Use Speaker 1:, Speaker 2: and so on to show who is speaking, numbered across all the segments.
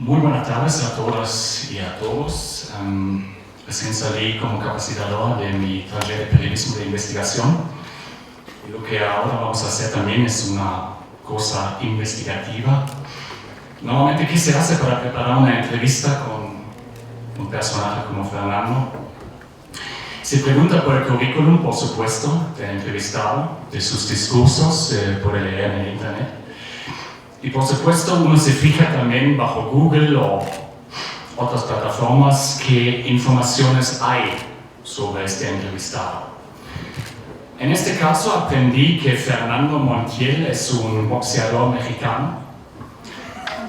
Speaker 1: Muy buenas tardes a todas y a todos. Recién salí como capacitador de mi taller de periodismo de investigación. Y lo que ahora vamos a hacer también es una cosa investigativa. Normalmente, ¿qué se hace para preparar una entrevista con un personaje como Fernando? Se pregunta por el currículum, por supuesto, del entrevistado, de sus discursos, puede leer en el internet. Y por supuesto, uno se fija también bajo Google o otras plataformas qué informaciones hay sobre este entrevistado. En este caso aprendí que Fernando Montiel es un boxeador mexicano.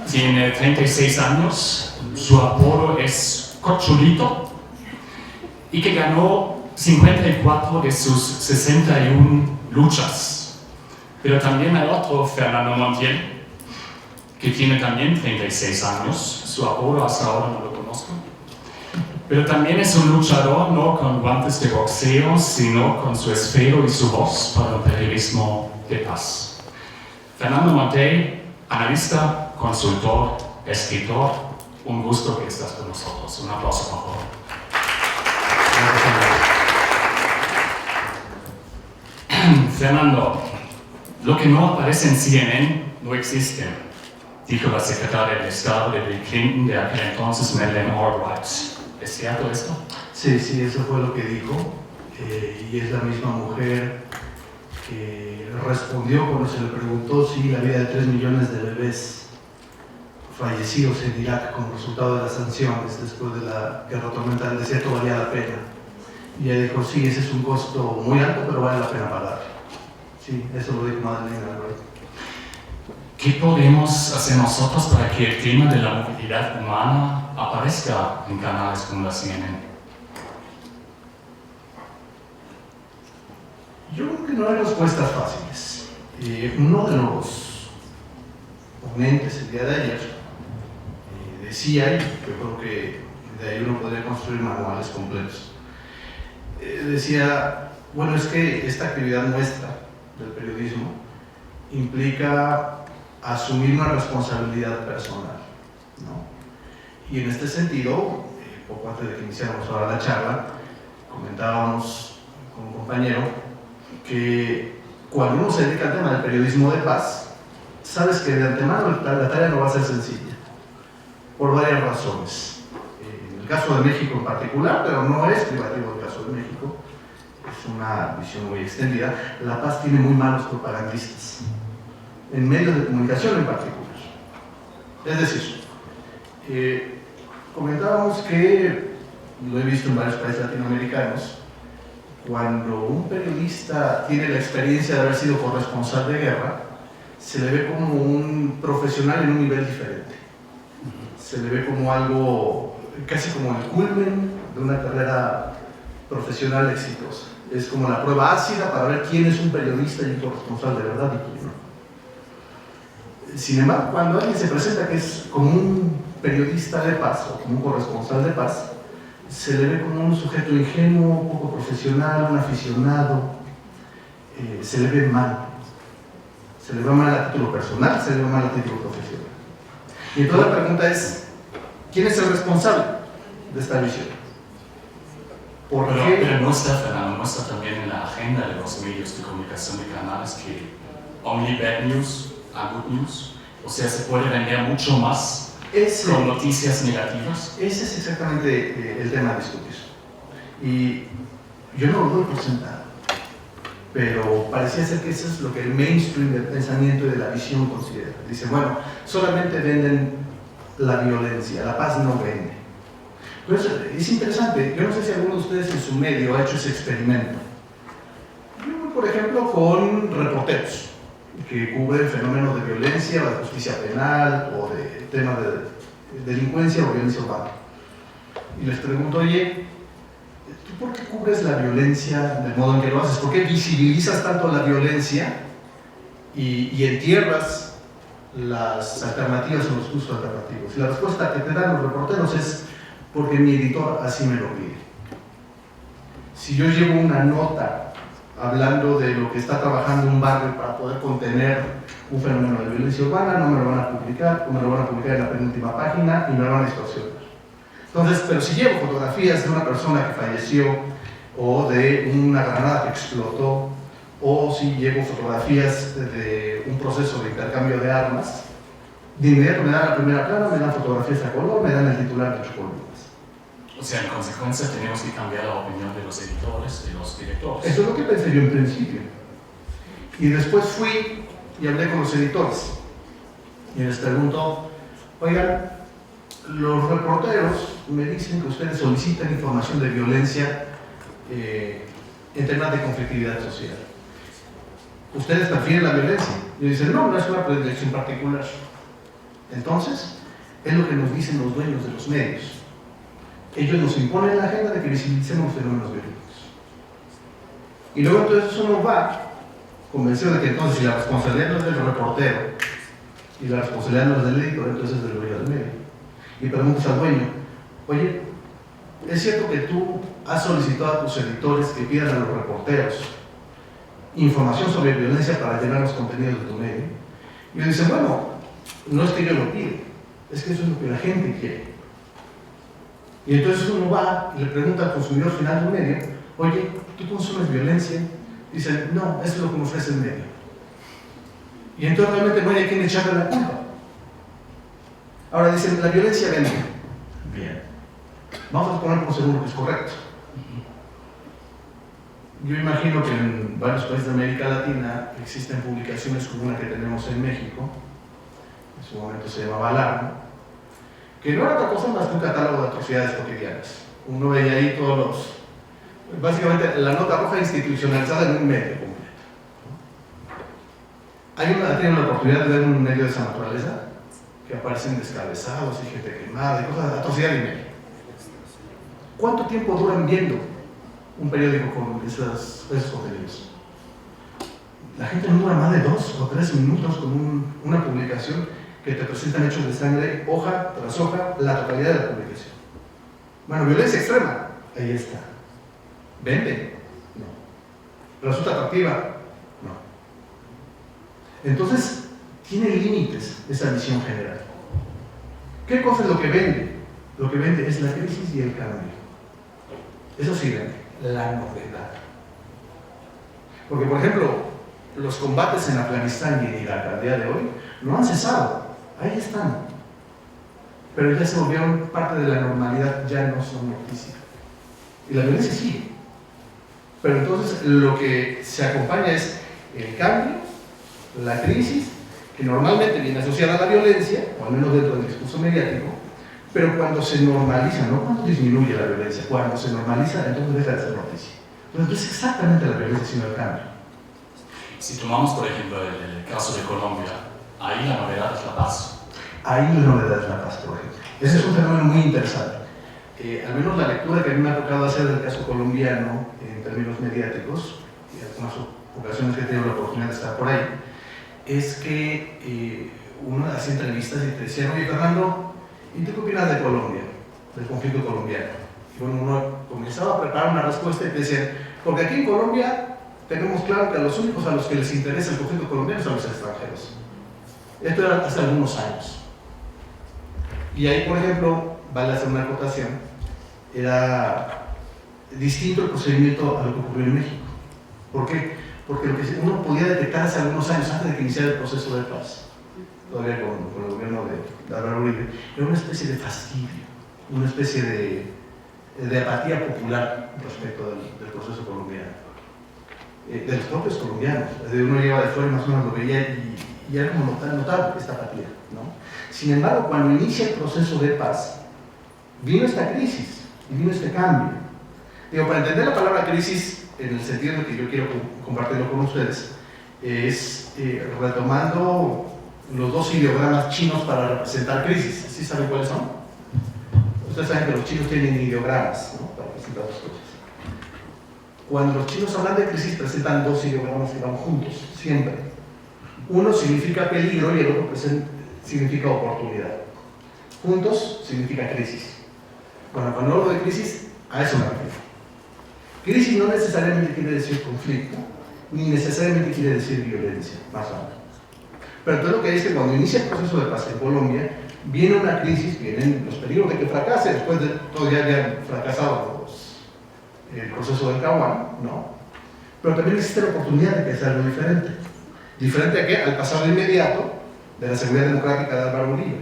Speaker 1: Tiene 36 años, su apodo es Cochulito y que ganó 54 de sus 61 luchas. Pero también hay otro Fernando Montiel que tiene también 36 años, su apodo hasta ahora no lo conozco, pero también es un luchador no con guantes de boxeo, sino con su esfero y su voz para el periodismo de paz. Fernando Montiel, analista, consultor, escritor, un gusto que estás con nosotros. Un aplauso, por favor. Fernando, lo que no aparece en CNN no existe, dijo la secretaria de Estado de Bill Clinton de aquel entonces, Madeleine Albright. ¿Es cierto esto?
Speaker 2: Sí, eso fue lo que dijo, y es la misma mujer que respondió cuando se le preguntó si la vida de 3 millones de bebés fallecidos en Irak como resultado de las sanciones después de la guerra tormenta del desierto valía la pena. Y ella dijo, sí, ese es un costo muy alto, pero vale la pena pagar. Sí, eso lo dijo Madeleine Albright.
Speaker 1: ¿Qué podemos hacer nosotros para que el tema de la movilidad humana aparezca en canales como la CNN?
Speaker 2: Yo creo que no hay respuestas fáciles. Uno de los ponentes el día de ayer decía, y yo creo que de ahí uno podría construir manuales completos, decía, bueno, es que esta actividad nuestra del periodismo implica asumir una responsabilidad personal, ¿no? Y en este sentido, poco antes de que iniciáramos ahora la charla, comentábamos con un compañero que cuando uno se dedica al tema del periodismo de paz, sabes que de antemano la tarea no va a ser sencilla, por varias razones. En el caso de México en particular, pero no es privativo el caso de México, es una visión muy extendida, la paz tiene muy malos propagandistas, en medios de comunicación en particular. Es decir, comentábamos que, lo he visto en varios países latinoamericanos, cuando un periodista tiene la experiencia de haber sido corresponsal de guerra, se le ve como un profesional en un nivel diferente. Se le ve como algo, casi como el culmen de una carrera profesional exitosa. Es como la prueba ácida para ver quién es un periodista y un corresponsal de verdad y quién no. Sin embargo, cuando alguien se presenta que es como un periodista de paz o como un corresponsal de paz, se le ve como un sujeto ingenuo, poco profesional, un aficionado, se le ve mal. Se le ve mal a título personal, se le ve mal a título profesional. Y entonces la pregunta es, ¿quién es el responsable de esta visión?
Speaker 1: ¿Por qué? Pero no está, Fernando, no está también en la agenda de los medios de comunicación de canales que only bad news are good news. O sea, se puede vender mucho más con noticias negativas.
Speaker 2: Ese es exactamente el tema a discutir. Y yo no lo doy por sentado, pero parecía ser que eso es lo que el mainstream del pensamiento y de la visión considera. Dice, bueno, solamente venden la violencia, la paz no vende. Pero es interesante, yo no sé si alguno de ustedes en su medio ha hecho ese experimento. Yo, por ejemplo, con reporteros que cubren fenómenos de violencia o de justicia penal o de temas de delincuencia o violencia urbana. Y les pregunto, oye, ¿tú por qué cubres la violencia del modo en que lo haces? ¿Por qué visibilizas tanto la violencia y entierras las alternativas o los usos alternativos? Y la respuesta que te dan los reporteros es porque mi editor así me lo pide. Si yo llevo una nota hablando de lo que está trabajando un barrio para poder contener un fenómeno de violencia urbana, no me lo van a publicar, o me lo van a publicar en la penúltima página y me lo van a distorsionar. Entonces, pero si llevo fotografías de una persona que falleció, o de una granada que explotó, o si llevo fotografías de un proceso de intercambio de armas, de inmediato me dan la primera plana, me dan fotografías a color, me dan el titular de 8 columnas.
Speaker 1: O sea, en consecuencia tenemos que cambiar la opinión de los editores, de los directores.
Speaker 2: Eso es lo que pensé yo en principio. Y después fui y hablé con los editores. Y les pregunto, oigan, los reporteros me dicen que ustedes solicitan información de violencia en temas de conflictividad social. ¿Ustedes prefieren la violencia? Y dicen, no, no es una predilección particular. Entonces, es lo que nos dicen los dueños de los medios. Ellos nos imponen la agenda de que visibilicemos fenómenos violentos. Y luego entonces uno va convencido de que entonces si la responsabilidad no es del reportero y la responsabilidad no es del editor, entonces es del dueño del medio. Y preguntas al dueño, oye, ¿es cierto que tú has solicitado a tus editores que pidan a los reporteros información sobre violencia para llenar los contenidos de tu medio? Y ellos dicen, bueno, no es que yo lo pida, es que eso es lo que la gente quiere. Y entonces uno va y le pregunta al consumidor final del medio, oye, ¿tú consumes violencia? Dicen, no, eso es lo que me ofrece el medio. Y entonces realmente no hay a quien echarle la culpa. Ahora dicen, la violencia vende. Bien. Vamos a poner por seguro que es correcto. Yo imagino que en varios países de América Latina existen publicaciones como una que tenemos en México, en su momento se llamaba Alarma, que no era otra cosa más que un catálogo de atrocidades cotidianas. Uno veía ahí todos los... Básicamente la nota roja institucionalizada en un medio completo. ¿Tienen la oportunidad de ver un medio de esa naturaleza? Que aparecen descabezados y gente quemada y cosas de atrocidad y media. ¿Cuánto tiempo duran viendo un periódico con esos contenidos? La gente no dura más de 2 o 3 minutos con una publicación que te presentan hechos de sangre, hoja tras hoja, la totalidad de la publicación. Bueno, violencia extrema, ahí está. ¿Vende? No. ¿Resulta atractiva? No. Entonces, tiene límites esa visión general. ¿Qué cosa es lo que vende? Lo que vende es la crisis y el cambio. Eso sí vende, la novedad. Porque, por ejemplo, los combates en Afganistán y en Irak al día de hoy no han cesado. Ahí están. Pero ya se volvieron parte de la normalidad, ya no son noticia. Y la violencia sigue. Pero entonces lo que se acompaña es el cambio, la crisis, que normalmente viene asociada a la violencia, o al menos dentro del discurso mediático, pero cuando se normaliza, no cuando disminuye la violencia, cuando se normaliza, entonces deja de ser noticia. Entonces no es exactamente la violencia, sino el cambio.
Speaker 1: Si tomamos, por ejemplo, el caso de Colombia, ahí la novedad es la paz.
Speaker 2: Ahí la novedad es la paz, por ejemplo. Ese es un fenómeno muy interesante. Al menos la lectura que a mí me ha tocado hacer del caso colombiano en términos mediáticos, y en algunas ocasiones que he tenido la oportunidad de estar por ahí, es que uno hacía entrevistas y te decían, oye Fernando, ¿y tú qué opinas de Colombia, del conflicto colombiano? Y bueno, uno comenzaba a preparar una respuesta y te decían, porque aquí en Colombia tenemos claro que a los únicos a los que les interesa el conflicto colombiano son los extranjeros. Esto era hace algunos años. Y ahí, por ejemplo, vale hacer una acotación, era distinto el procedimiento a lo que ocurrió en México. ¿Por qué? Porque lo que uno podía detectar hace algunos años, antes de que iniciara el proceso de paz, todavía con el gobierno de Álvaro Uribe, era una especie de fastidio, una especie de apatía popular respecto del proceso colombiano, de los propios colombianos. Uno llegaba de fuera y más o menos lo veía y era como notable esta apatía, ¿no? Sin embargo, cuando inicia el proceso de paz, vino esta crisis y vino este cambio. Digo, para entender la palabra crisis, en el sentido que yo quiero compartirlo con ustedes, es retomando los 2 ideogramas chinos para representar crisis. ¿Sí saben cuáles son? Ustedes saben que los chinos tienen ideogramas, ¿no?, para representar las cosas. Cuando los chinos hablan de crisis, presentan 2 ideogramas que van juntos, siempre. Uno significa peligro y el otro significa oportunidad. Juntos significa crisis. Bueno, cuando hablo de crisis, a eso me refiero. Crisis no necesariamente quiere decir conflicto, ni necesariamente quiere decir violencia, más o menos. Pero entonces lo que dice, cuando inicia el proceso de paz en Colombia, viene una crisis, vienen los peligros de que fracase, después de todavía habían fracasado el proceso del Caguán, ¿no? Pero también existe la oportunidad de que sea algo diferente. ¿Diferente a qué? Al pasado inmediato de la seguridad democrática de Álvaro Uribe,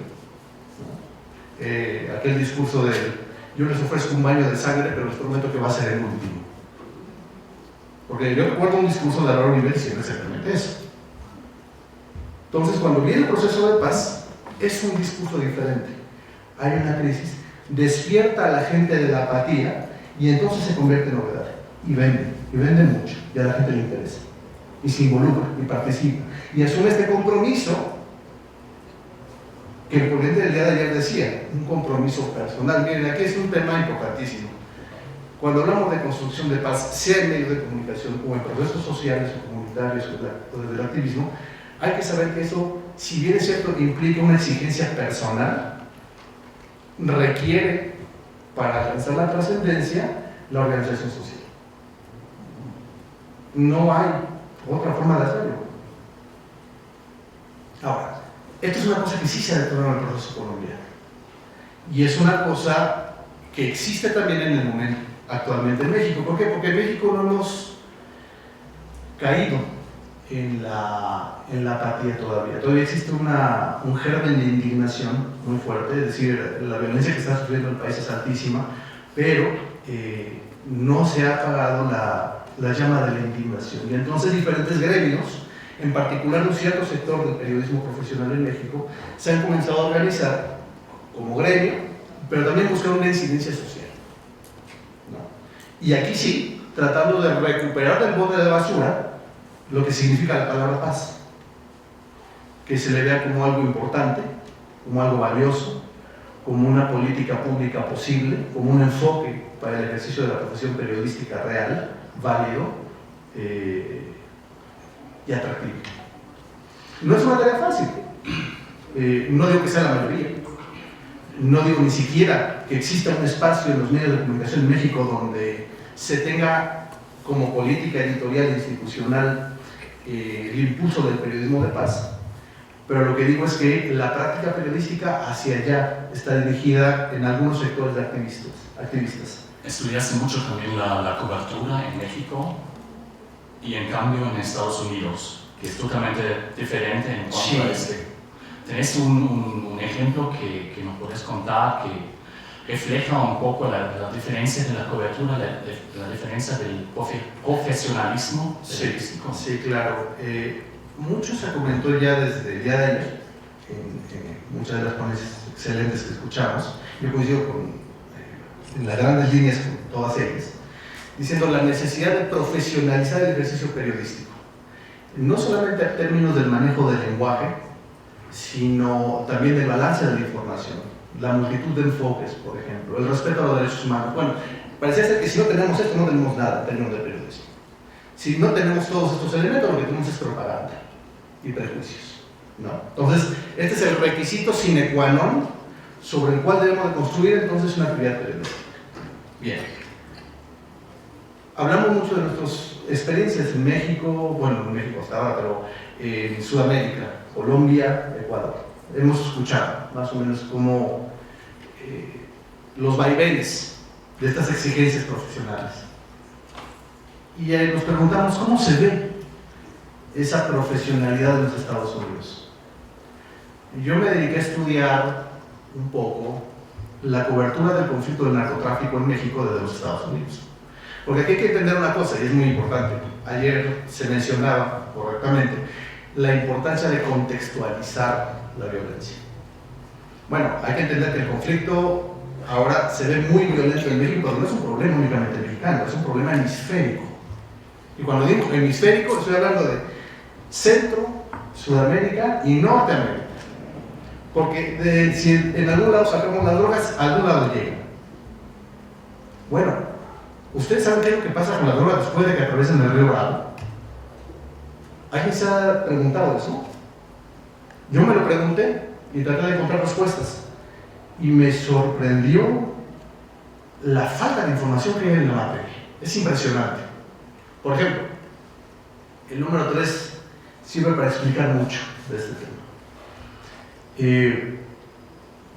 Speaker 2: ¿no? Aquel discurso de yo les ofrezco un baño de sangre, pero les prometo que va a ser el último. Porque yo recuerdo un discurso de Álvaro Uribe diciendo exactamente eso. Entonces, cuando viene el proceso de paz, es un discurso diferente. Hay una crisis, despierta a la gente de la apatía y entonces se convierte en novedad. Y vende mucho, y a la gente le interesa. Y se involucra, y participa. Y asume este compromiso que el ponente del día de ayer decía, un compromiso personal. Miren, aquí es un tema importantísimo. Cuando hablamos de construcción de paz, sea en medios de comunicación o en procesos sociales o comunitarios o desde el activismo, hay que saber que eso, si bien es cierto, implica una exigencia personal, requiere, para alcanzar la trascendencia, la organización social. No hay otra forma de hacerlo. Ahora, esto es una cosa que sí se ha detonado en el proceso colombiano. Y es una cosa que existe también en el momento actualmente en México. ¿Por qué? Porque en México no hemos caído en la apatía todavía. Todavía existe un germen de indignación muy fuerte, es decir, la violencia que está sufriendo el país es altísima, pero no se ha apagado la llama de la indignación. Y entonces diferentes gremios, en particular un cierto sector del periodismo profesional en México, se han comenzado a organizar como gremio, pero también buscando una incidencia social, ¿no? Y aquí sí, tratando de recuperar del bote de basura lo que significa la palabra paz, que se le vea como algo importante, como algo valioso, como una política pública posible, como un enfoque para el ejercicio de la profesión periodística real, válido y atractivo. No es una tarea fácil, no digo que sea la mayoría, no digo ni siquiera que exista un espacio en los medios de comunicación en México donde se tenga como política editorial e institucional el impulso del periodismo de paz, pero lo que digo es que la práctica periodística hacia allá está dirigida en algunos sectores de activistas.
Speaker 1: Estudiaste mucho también la cobertura en México y en cambio en Estados Unidos, que es totalmente diferente en cuanto
Speaker 2: sí.
Speaker 1: a este. ¿Tenés un ejemplo que nos puedes contar que refleja un poco la diferencia de la cobertura, la diferencia del profesionalismo periodístico?
Speaker 2: Sí, claro. Mucho se comentó ya desde el día de ayer, en muchas de las ponencias excelentes que escuchamos. Yo coincido en las grandes líneas con todas ellas, diciendo la necesidad de profesionalizar el ejercicio periodístico. No solamente en términos del manejo del lenguaje, sino también del balance de la información, la multitud de enfoques, por ejemplo, el respeto a los derechos humanos. Bueno, parecía ser que si no tenemos esto, no tenemos nada en términos de periodismo. Si no tenemos todos estos elementos, lo que tenemos es propaganda y prejuicios, ¿no? Entonces, este es el requisito sine qua non sobre el cual debemos de construir entonces una actividad periodística. Bien. Hablamos mucho de nuestras experiencias en México, bueno, en México hasta ahora, pero en Sudamérica, Colombia, Ecuador. Hemos escuchado más o menos como los vaivenes de estas exigencias profesionales. Y nos preguntamos cómo se ve esa profesionalidad en los Estados Unidos. Yo me dediqué a estudiar un poco la cobertura del conflicto del narcotráfico en México desde los Estados Unidos. Porque aquí hay que entender una cosa, y es muy importante. Ayer se mencionaba correctamente la importancia de contextualizar la violencia. Bueno, hay que entender que el conflicto ahora se ve muy violento en México, pero no es un problema únicamente mexicano, es un problema hemisférico. Y cuando digo hemisférico, estoy hablando de Centro, Sudamérica y Norteamérica. Porque si en algún lado sacamos las drogas, a algún lado llegan. Bueno, ¿ustedes saben qué es lo que pasa con las drogas después de que atraviesen el río Bravo? ¿Alguien se ha preguntado eso? Yo me lo pregunté y traté de encontrar respuestas. Y me sorprendió la falta de información que hay en la materia. Es impresionante. Por ejemplo, el número 3 sirve para explicar mucho de este tema.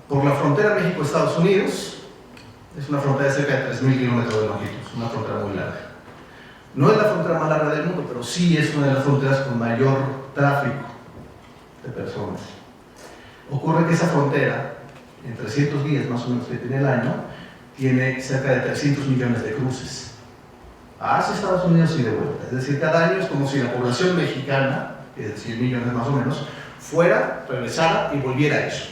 Speaker 2: Por la frontera México-Estados Unidos, es una frontera de cerca de 3.000 kilómetros de longitud, una frontera muy larga. No es la frontera más larga del mundo, pero sí es una de las fronteras con mayor tráfico de personas. Ocurre que esa frontera, en 300 días más o menos que tiene el año, tiene cerca de 300 millones de cruces hacia Estados Unidos y de vuelta. Es decir, cada año es como si la población mexicana, que es de 100 millones más o menos, fuera, regresara y volviera a eso.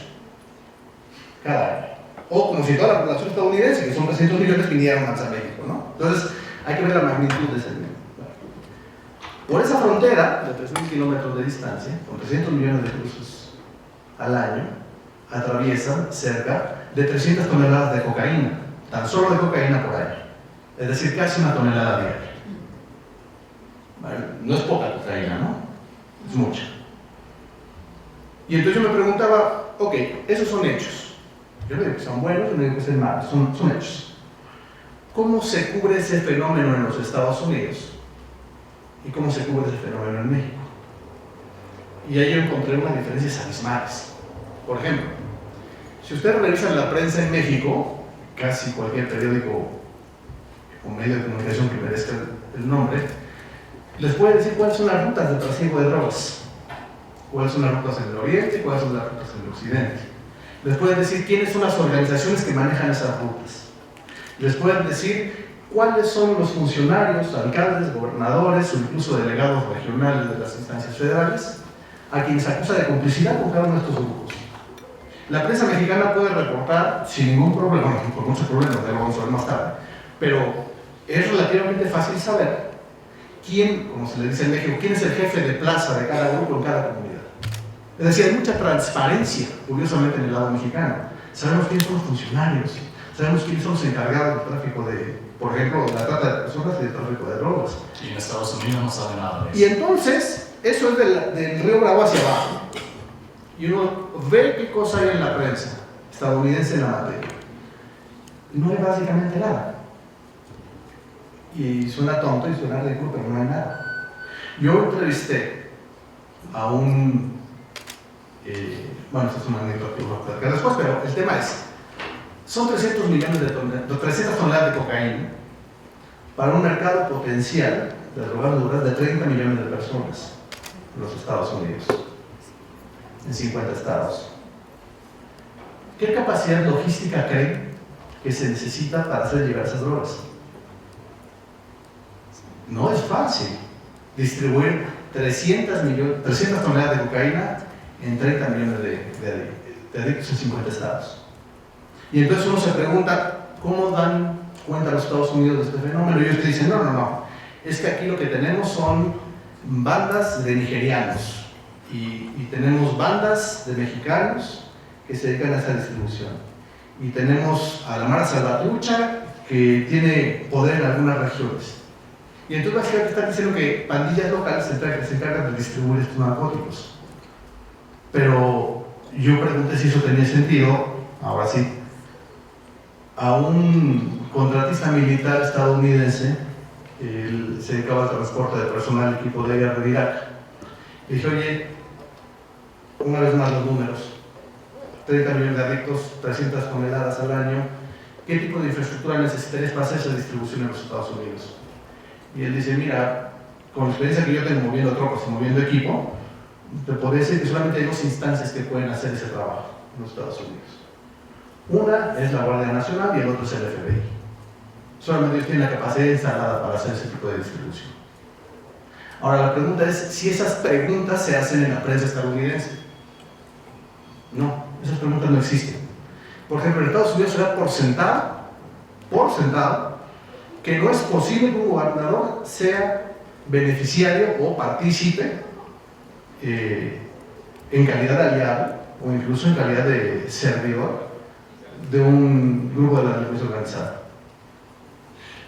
Speaker 2: Cada año. O como si toda la población estadounidense, que son 300 millones, vinieran más a México, ¿no? Entonces, hay que ver la magnitud de ese nivel. Por esa frontera, de 3.000 kilómetros de distancia, con 300 millones de cruces al año, atraviesan cerca de 300 toneladas de cocaína, tan solo de cocaína por año. Es decir, casi una tonelada diaria. ¿Vale? No es poca cocaína, ¿no? Es mucha. Y entonces yo me preguntaba, ok, esos son hechos. Yo no digo que sean buenos, yo no digo que sean malos, son hechos. ¿Cómo se cubre ese fenómeno en los Estados Unidos? ¿Y cómo se cubre ese fenómeno en México? Y ahí yo encontré unas diferencias abismales. Por ejemplo, si ustedes revisan la prensa en México, casi cualquier periódico o medio de comunicación que merezca el nombre, les puede decir cuáles son las rutas de trasiego de drogas, cuáles son las rutas en el oriente y cuáles son las rutas en el occidente. Les pueden decir quiénes son las organizaciones que manejan esas rutas. Les pueden decir cuáles son los funcionarios, alcaldes, gobernadores o incluso delegados regionales de las instancias federales a quienes acusa de complicidad con cada uno de estos grupos. La prensa mexicana puede reportar sin ningún problema, bueno, con muchos problemas, ya lo vamos a ver más tarde, pero es relativamente fácil saber quién, como se le dice en México, quién es el jefe de plaza de cada grupo en cada comunidad. Es decir, hay mucha transparencia, curiosamente, en el lado mexicano. Sabemos quiénes son los funcionarios, sabemos quiénes son los encargados del tráfico de, por ejemplo, la trata de personas y del tráfico de drogas.
Speaker 1: Y en Estados Unidos no sabe nada de eso.
Speaker 2: Y entonces, eso es del río Bravo hacia abajo. Y uno ve qué cosa hay en la prensa estadounidense en la materia. No hay básicamente nada. Y suena tonto y suena ridículo, pero no hay nada. Yo entrevisté a un... bueno, esto es una anécdota que voy a platicar después, pero el tema es, son 300 millones de 300 toneladas de cocaína para un mercado potencial de drogas duras de 30 millones de personas en los Estados Unidos, en 50 estados. ¿Qué capacidad logística creen que se necesita para hacer llegar esas drogas? No es fácil distribuir 300 toneladas de cocaína en 30 millones de adictos en 50 estados. Y entonces uno se pregunta, ¿cómo dan cuenta los Estados Unidos de este fenómeno? Y ellos te dicen, no, es que aquí lo que tenemos son bandas de nigerianos y tenemos bandas de mexicanos que se dedican a esa distribución. Y tenemos a la Mara Salvatrucha, que tiene poder en algunas regiones. Y entonces básicamente están diciendo que pandillas locales se encargan de distribuir estos narcóticos. Pero yo pregunté si eso tenía sentido, ahora sí, a un contratista militar estadounidense, él se dedicaba al transporte de personal del equipo de guerra de Irak. Y dije, oye, una vez más los números, 30 millones de adictos, 300 toneladas al año, ¿qué tipo de infraestructura necesitarías para hacer esa distribución en los Estados Unidos? Y él dice, mira, con la experiencia que yo tengo moviendo tropas y moviendo equipo, te podría decir que solamente hay dos instancias que pueden hacer ese trabajo en los Estados Unidos. Una es la Guardia Nacional y el otro es el FBI. Solamente ellos tienen la capacidad instalada para hacer ese tipo de distribución. Ahora la pregunta es si esas preguntas se hacen en la prensa estadounidense. No, esas preguntas no existen. Por ejemplo, en Estados Unidos se da por sentado, que no es posible que un gobernador sea beneficiario o partícipe en calidad de aliado o incluso en calidad de servidor de un grupo de la delincuencia organizada.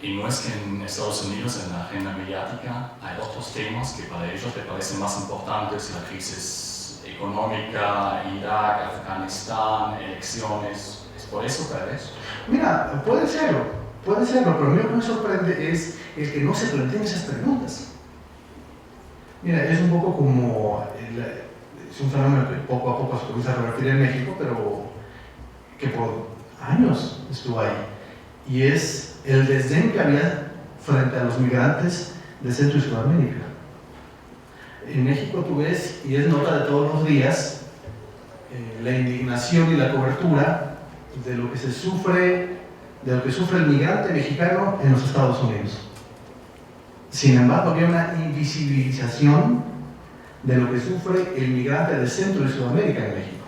Speaker 1: Y no es que en Estados Unidos, en la agenda mediática, hay otros temas que para ellos te parecen más importantes: la crisis económica, Irak, Afganistán, elecciones. ¿Es por eso, tal vez?
Speaker 2: Mira, puede serlo. Puede serlo, pero a mí lo que me sorprende es el que no se planteen esas preguntas. Mira, es un poco como, es un fenómeno que poco a poco se comienza a revertir en México, pero que por años estuvo ahí. Y es el desdén que había frente a los migrantes de Centro y Sudamérica. En México tú ves, y es nota de todos los días, la indignación y la cobertura de lo que se sufre, de lo que sufre el migrante mexicano en los Estados Unidos. Sin embargo, había una invisibilización de lo que sufre el migrante de Centro y Sudamérica en México.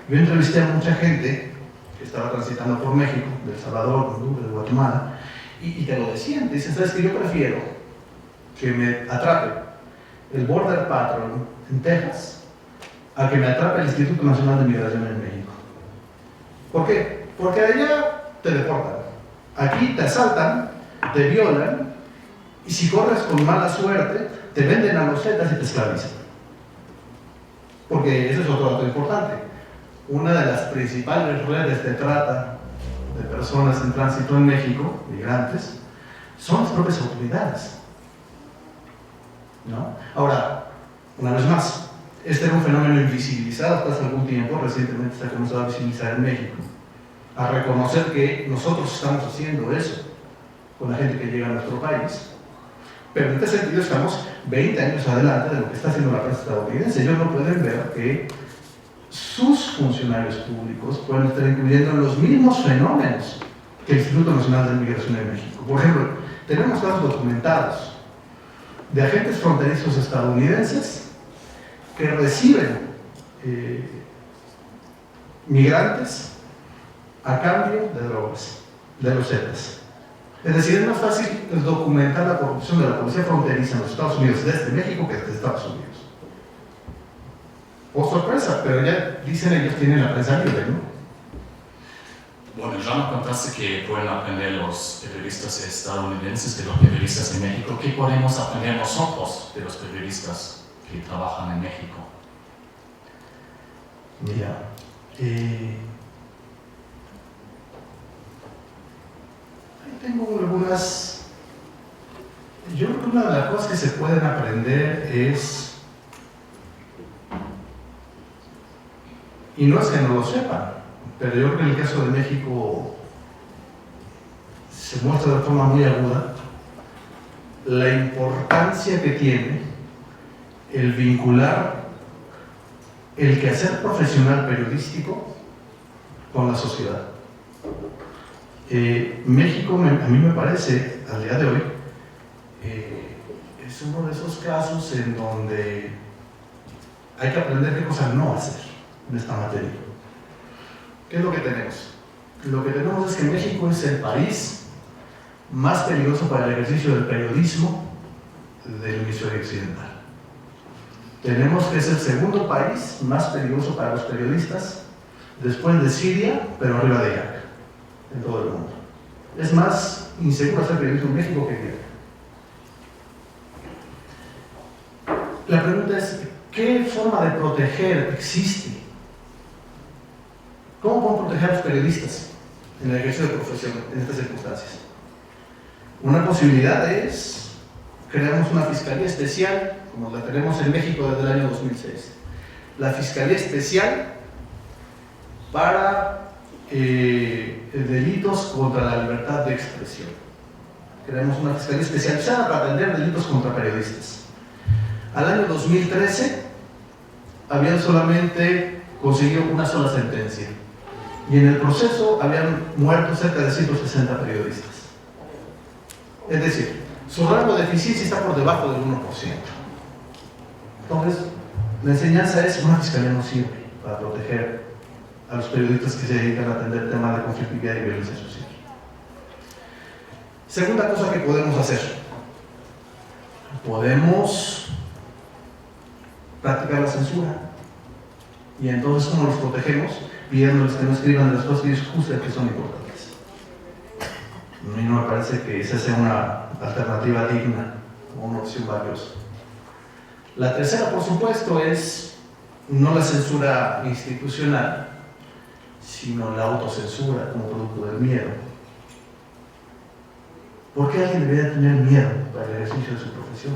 Speaker 2: Yo entrevisté a mucha gente que estaba transitando por México, de El Salvador, Honduras, de Guatemala, y te lo decían, te dicen, ¿sabes qué? Yo prefiero que me atrape el Border Patrol en Texas a que me atrape el Instituto Nacional de Migración en México. ¿Por qué? Porque allá te deportan, aquí te asaltan, te violan, y si corres con mala suerte, te venden a los zetas y te esclavizan. Porque ese es otro dato importante. Una de las principales redes de trata de personas en tránsito en México, migrantes, son las propias autoridades, ¿no? Ahora, una vez más, este era un fenómeno invisibilizado hasta hace algún tiempo, recientemente se ha comenzado a visibilizar en México, a reconocer que nosotros estamos haciendo eso con la gente que llega a nuestro país, pero en este sentido estamos 20 años adelante de lo que está haciendo la prensa estadounidense. Ellos no pueden ver que sus funcionarios públicos pueden estar incluyendo los mismos fenómenos que el Instituto Nacional de Migración en México. Por ejemplo, tenemos casos documentados de agentes fronterizos estadounidenses que reciben migrantes a cambio de drogas, de los zetas. Es decir, es más fácil documentar la corrupción de la policía fronteriza en los Estados Unidos desde México que desde Estados Unidos. Por sorpresa, pero ya dicen ellos tienen la prensa libre, ¿no?
Speaker 1: Bueno, ya nos contaste que pueden aprender los periodistas estadounidenses de los periodistas de México. ¿Qué podemos aprender nosotros de los periodistas que trabajan en México?
Speaker 2: Mira, ahí tengo algunas. Yo creo que una de las cosas que se pueden aprender es, y no es que no lo sepan, pero yo creo que en el caso de México se muestra de forma muy aguda la importancia que tiene el vincular el quehacer profesional periodístico con la sociedad. México, a mí me parece, al día de hoy, es uno de esos casos en donde hay que aprender qué cosas no hacer en esta materia. ¿Qué es lo que tenemos? Lo que tenemos es que México es el país más peligroso para el ejercicio del periodismo del hemisferio occidental. Tenemos que es el segundo país más peligroso para los periodistas, después de Siria, pero arriba de Irak, en todo el mundo. Es más inseguro hacer periodismo en México que en Irak. La pregunta es, ¿qué forma de proteger existe? ¿Cómo podemos proteger a los periodistas en el ejercicio de profesión en estas circunstancias? Una posibilidad es, creamos una fiscalía especial, como la tenemos en México desde el año 2006. La Fiscalía Especial para delitos contra la libertad de expresión. Creamos una Fiscalía especializada para atender delitos contra periodistas. Al año 2013 habían solamente conseguido una sola sentencia y en el proceso habían muerto cerca de 160 periodistas. Es decir, su rango de eficiencia está por debajo del 1%. Entonces, la enseñanza es: una fiscalía no sirve para proteger a los periodistas que se dedican a atender temas de conflictividad y violencia social. Segunda cosa que podemos hacer: podemos practicar la censura. Y entonces, ¿cómo los protegemos? Pidiéndoles que no escriban de las cosas que ellos juzgan que son importantes. A mí no me parece que esa sea una alternativa digna o una opción valiosa. La tercera, por supuesto, es no la censura institucional, sino la autocensura como producto del miedo. ¿Por qué alguien debería tener miedo para el ejercicio de su profesión?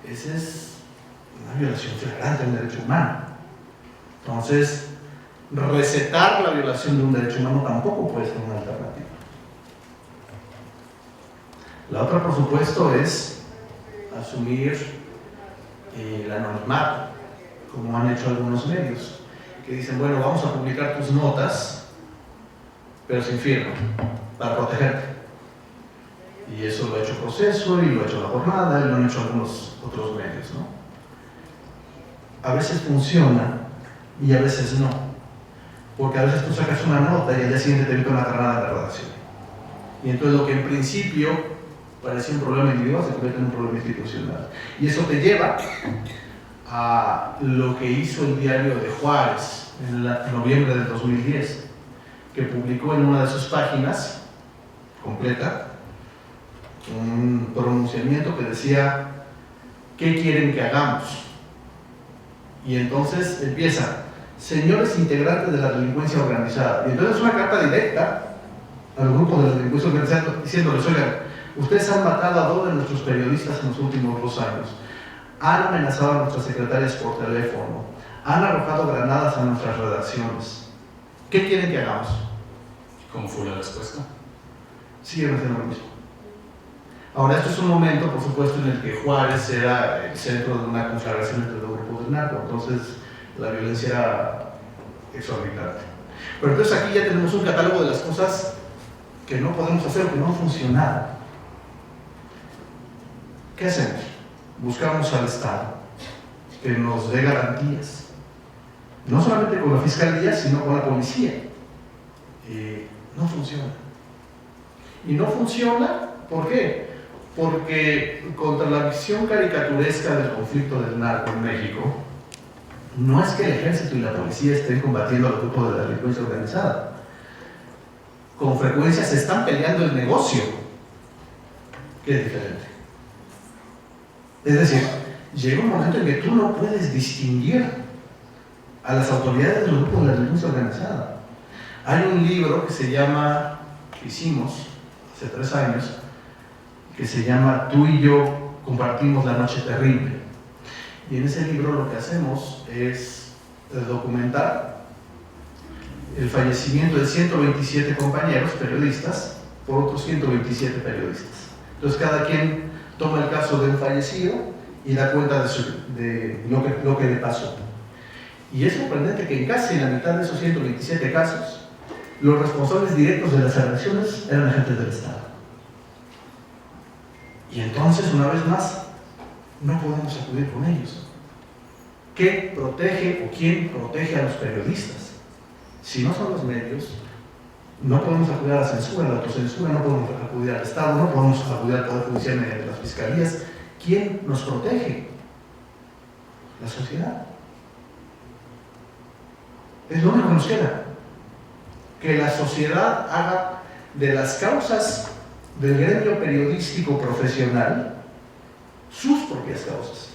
Speaker 2: Esa es una violación flagrante de un derecho humano. Entonces, recetar la violación de un derecho humano tampoco puede ser una alternativa. La otra, por supuesto, es asumir el anonimato, como han hecho algunos medios, que dicen, bueno, vamos a publicar tus notas, pero sin firma, para protegerte. Y eso lo ha hecho Proceso, y lo ha hecho La Jornada, y lo han hecho algunos otros medios, ¿no? A veces funciona, y a veces no. Porque a veces tú sacas una nota y al día siguiente te evita una carrera de redacción. Y entonces lo que en principio parecía un problema individual se convierte en un problema institucional. Y eso te lleva a lo que hizo el diario de Juárez en noviembre del 2010, que publicó en una de sus páginas completa un pronunciamiento que decía: ¿qué quieren que hagamos? Y entonces empieza: señores integrantes de la delincuencia organizada. Y entonces es una carta directa al grupo de la delincuencia organizada diciéndoles: oigan, ustedes han matado a 2 de nuestros periodistas en los últimos 2 años, han amenazado a nuestras secretarias por teléfono, han arrojado granadas a nuestras redacciones. ¿Qué quieren que hagamos?
Speaker 1: ¿Cómo fue la respuesta?
Speaker 2: Siguen haciendo lo mismo. Ahora, esto es un momento, por supuesto, en el que Juárez era el centro de una conflagración entre 2 grupos del narco, entonces la violencia era exorbitante. Pero entonces aquí ya tenemos un catálogo de las cosas que no podemos hacer, que no han funcionado. ¿Qué hacemos? Buscamos al Estado que nos dé garantías, no solamente con la Fiscalía, sino con la Policía. No funciona. Y no funciona, ¿por qué? Porque contra la visión caricaturesca del conflicto del narco en México, no es que el ejército y la policía estén combatiendo a los grupos de la delincuencia organizada. Con frecuencia se están peleando el negocio, que es diferente. Es decir, llega un momento en que tú no puedes distinguir a las autoridades de los grupos de la delincuencia organizada. Hay un libro que se llama, que hicimos hace 3 años, que se llama Tú y yo compartimos la noche terrible. Y en ese libro lo que hacemos es documentar el fallecimiento de 127 compañeros periodistas por otros 127 periodistas. Entonces cada quien toma el caso de un fallecido y da cuenta de lo que le pasó. Y es sorprendente que en casi la mitad de esos 127 casos, los responsables directos de las agresiones eran agentes del Estado. Y entonces, una vez más, no podemos acudir con ellos. ¿Qué protege o quién protege a los periodistas? Si no son los medios, no podemos acudir a la censura, a la autocensura, no podemos acudir al Estado, no podemos acudir al Poder Judicial mediante las fiscalías. ¿Quién nos protege? La sociedad. Es lo único que nos queda. Que la sociedad haga de las causas del gremio periodístico profesional sus propias causas.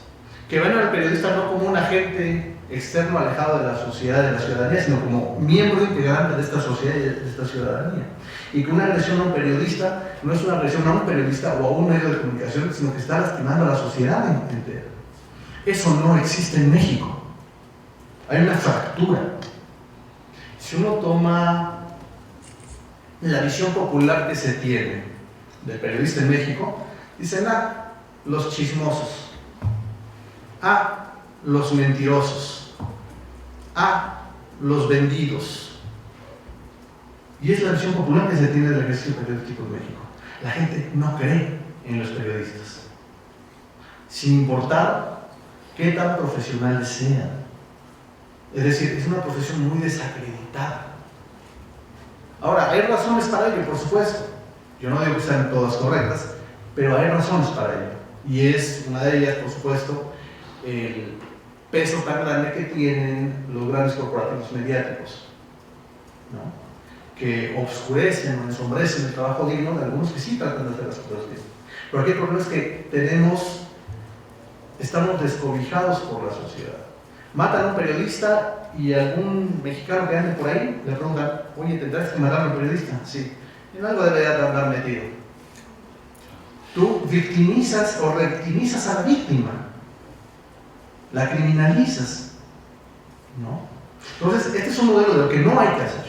Speaker 2: Que vean al periodista no como un agente externo alejado de la sociedad, de la ciudadanía, sino como miembro integrante de esta sociedad y de esta ciudadanía. Y que una agresión a un periodista no es una agresión a un periodista o a un medio de comunicación, sino que está lastimando a la sociedad entera. Eso no existe en México. Hay una fractura. Si uno toma la visión popular que se tiene del periodista en México, dicen: los chismosos, los mentirosos, los vendidos. Y es la visión popular que se tiene del ejercicio periodístico en México. La gente no cree en los periodistas, sin importar qué tan profesionales sean. Es decir, es una profesión muy desacreditada. Ahora, hay razones para ello, por supuesto. Yo no digo que sean todas correctas, pero hay razones para ello. Y es una de ellas, por supuesto, el peso tan grande que tienen los grandes corporativos mediáticos, ¿no? Que obscurecen o ensombrecen el trabajo digno de algunos que sí tratan de hacer las cosas bien. Pero aquí el problema es que estamos descobijados por la sociedad. Matan a un periodista y algún mexicano que ande por ahí le preguntan: oye, ¿tendrás que matar a un periodista? Sí. En algo debería de andar metido. tú victimizas o revictimizas a la víctima, la criminalizas, ¿no? Entonces, este es un modelo de lo que no hay que hacer.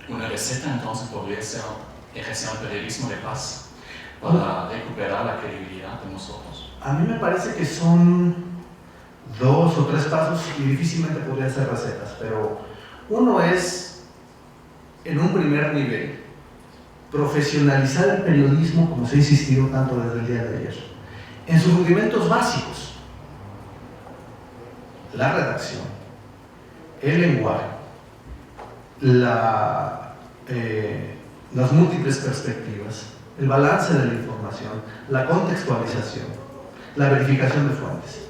Speaker 1: Una receta entonces podría ser ejercer un periodismo de paz para recuperar la credibilidad de nosotros.
Speaker 2: A mí me parece que son 2 o 3 pasos y difícilmente podrían ser recetas, pero uno es, en un primer nivel, profesionalizar el periodismo, como se ha insistido tanto desde el día de ayer, en sus rudimentos básicos: la redacción, el lenguaje, las múltiples perspectivas, el balance de la información, la contextualización, la verificación de fuentes.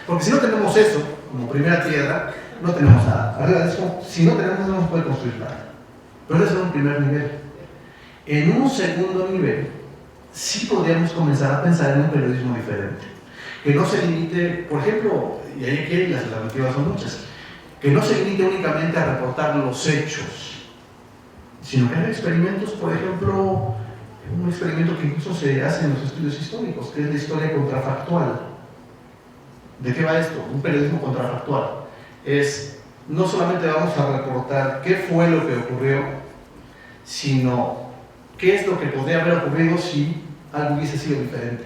Speaker 2: Porque si no tenemos eso, como primera piedra, no tenemos nada. Arriba de eso, si no tenemos eso, no se puede construir nada. Pero eso es un primer nivel. En un segundo nivel, sí podríamos comenzar a pensar en un periodismo diferente, que no se limite, por ejemplo, y ahí aquí las alternativas son muchas, que no se limite únicamente a reportar los hechos, sino que haga experimentos, por ejemplo, un experimento que incluso se hace en los estudios históricos, que es la historia contrafactual. ¿De qué va esto? Un periodismo contrafactual. Es, no solamente vamos a reportar qué fue lo que ocurrió, sino qué es lo que podría haber ocurrido si algo hubiese sido diferente.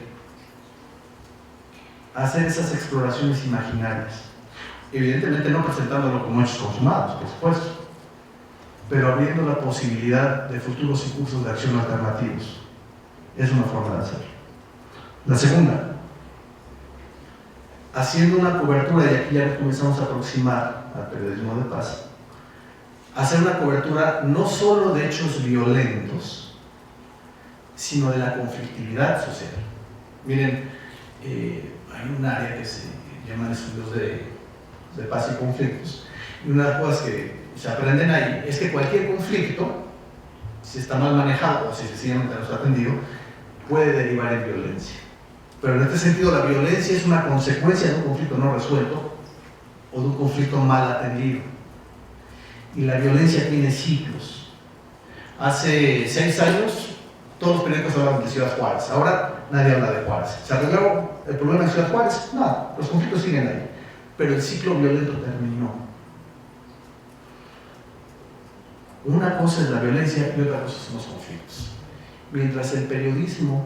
Speaker 2: Hacer esas exploraciones imaginarias. Evidentemente no presentándolo como hechos consumados, por supuesto, pero abriendo la posibilidad de futuros cursos de acción alternativos. Es una forma de hacerlo. La segunda, haciendo una cobertura, y aquí ya nos comenzamos a aproximar al periodismo de paz, hacer una cobertura no solo de hechos violentos, sino de la conflictividad social. Miren, hay un área que se llama estudios de paz y conflictos, y una de las cosas que se aprenden ahí es que cualquier conflicto, si está mal manejado o si sencillamente no está atendido, puede derivar en violencia. Pero en este sentido, la violencia es una consecuencia de un conflicto no resuelto o de un conflicto mal atendido. Y la violencia tiene ciclos. Hace 6 años, todos los periódicos hablaban de Ciudad Juárez. Ahora nadie habla de Juárez. ¿Se arregló el problema de Ciudad Juárez? No, los conflictos siguen ahí. Pero el ciclo violento terminó. Una cosa es la violencia y otra cosa son los conflictos. Mientras el periodismo,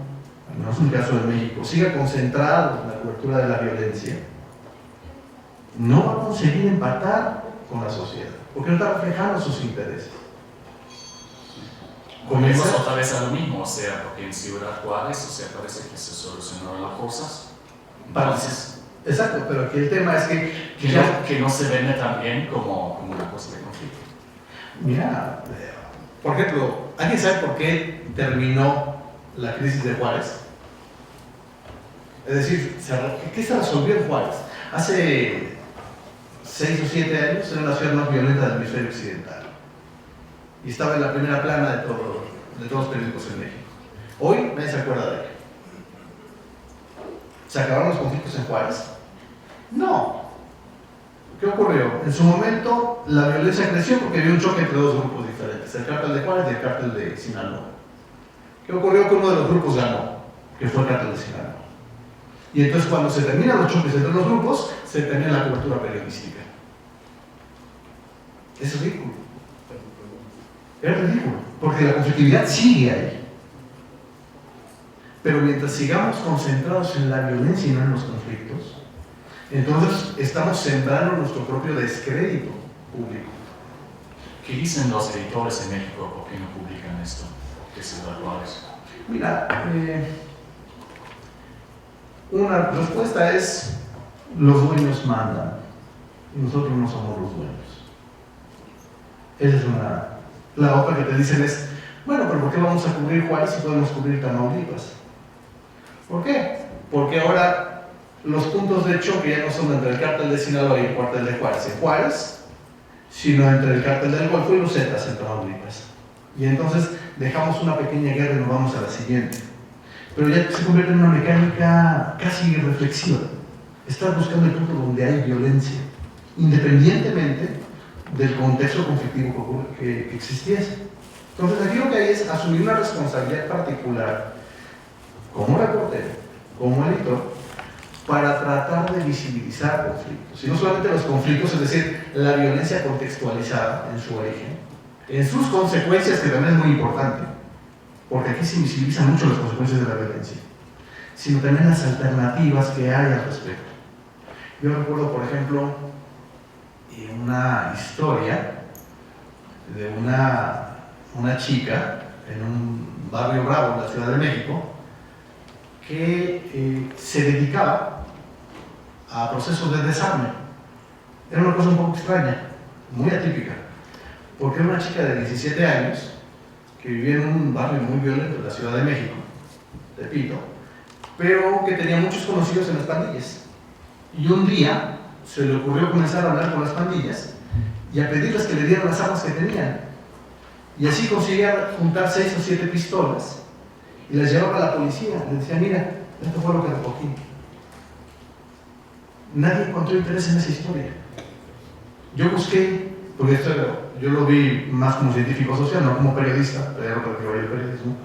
Speaker 2: al menos en el caso de México, siga concentrado en la cobertura de la violencia, no va a conseguir empatar con la sociedad, porque no está reflejando sus intereses.
Speaker 1: Volvemos otra vez a lo mismo, o sea, porque en Ciudad Juárez, o sea, parece que se solucionaron las cosas. Entonces,
Speaker 2: exacto, pero aquí el tema es
Speaker 1: que no se vende también como una cosa de conflicto.
Speaker 2: Mira, por ejemplo, ¿alguien sabe por qué terminó la crisis de Juárez? Es decir, ¿qué se resolvió en Juárez? Hace 6 o 7 años era la ciudad más violenta del hemisferio occidental. Y estaba en la primera plana de todos los periódicos en México. Hoy nadie se acuerda de él. ¿Se acabaron los conflictos en Juárez? No. ¿Qué ocurrió? En su momento la violencia creció porque había un choque entre 2 grupos diferentes, el cártel de Juárez y el cártel de Sinaloa. ¿Qué ocurrió? Que uno de los grupos ganó, que fue el cártel de Sinaloa. Y entonces cuando se terminan los choques entre los grupos, se termina la cobertura periodística. Es ridículo. Es ridículo, porque la conflictividad sigue ahí. Pero mientras sigamos concentrados en la violencia y no en los conflictos, entonces estamos sembrando nuestro propio descrédito público.
Speaker 1: ¿Qué dicen los editores en México por qué no publican esto de Ciudad Juárez?
Speaker 2: Mira, una respuesta es: los dueños mandan y nosotros no somos los dueños. Esa es una. La otra que te dicen es: bueno, pero ¿por qué vamos a cubrir Juárez si podemos cubrir Tamaulipas? ¿Por qué? Porque ahora los puntos de choque ya no son entre el cártel de Sinaloa y el cártel de Juárez, sino entre el cártel del Golfo y los Zetas en Tamaulipas. Y entonces dejamos una pequeña guerra y nos vamos a la siguiente. Pero ya se convierte en una mecánica casi irreflexiva. Estás buscando el punto donde hay violencia, independientemente del contexto conflictivo que existiese. Entonces aquí lo que hay es asumir una responsabilidad particular como reportero, como editor, para tratar de visibilizar conflictos. Y no solamente los conflictos, es decir, la violencia contextualizada en su origen, en sus consecuencias, que también es muy importante, porque aquí se visibilizan mucho las consecuencias de la violencia, sino también las alternativas que hay al respecto. Yo recuerdo, por ejemplo, una historia de una chica en un barrio bravo en la Ciudad de México que se dedicaba a procesos de desarme. Era una cosa un poco extraña, muy atípica, porque era una chica de 17 años que vivía en un barrio muy violento de la Ciudad de México, Tepito, pero que tenía muchos conocidos en las pandillas. Y un día se le ocurrió comenzar a hablar con las pandillas y a pedirles que le dieran las armas que tenían. Y así conseguía juntar 6 o 7 pistolas y las llevaba a la policía. Le decía, mira, esto fue lo que recogí. Nadie encontró interés en esa historia. Yo busqué, porque esto yo lo vi más como científico social, no como periodista, pero porque el periodismo.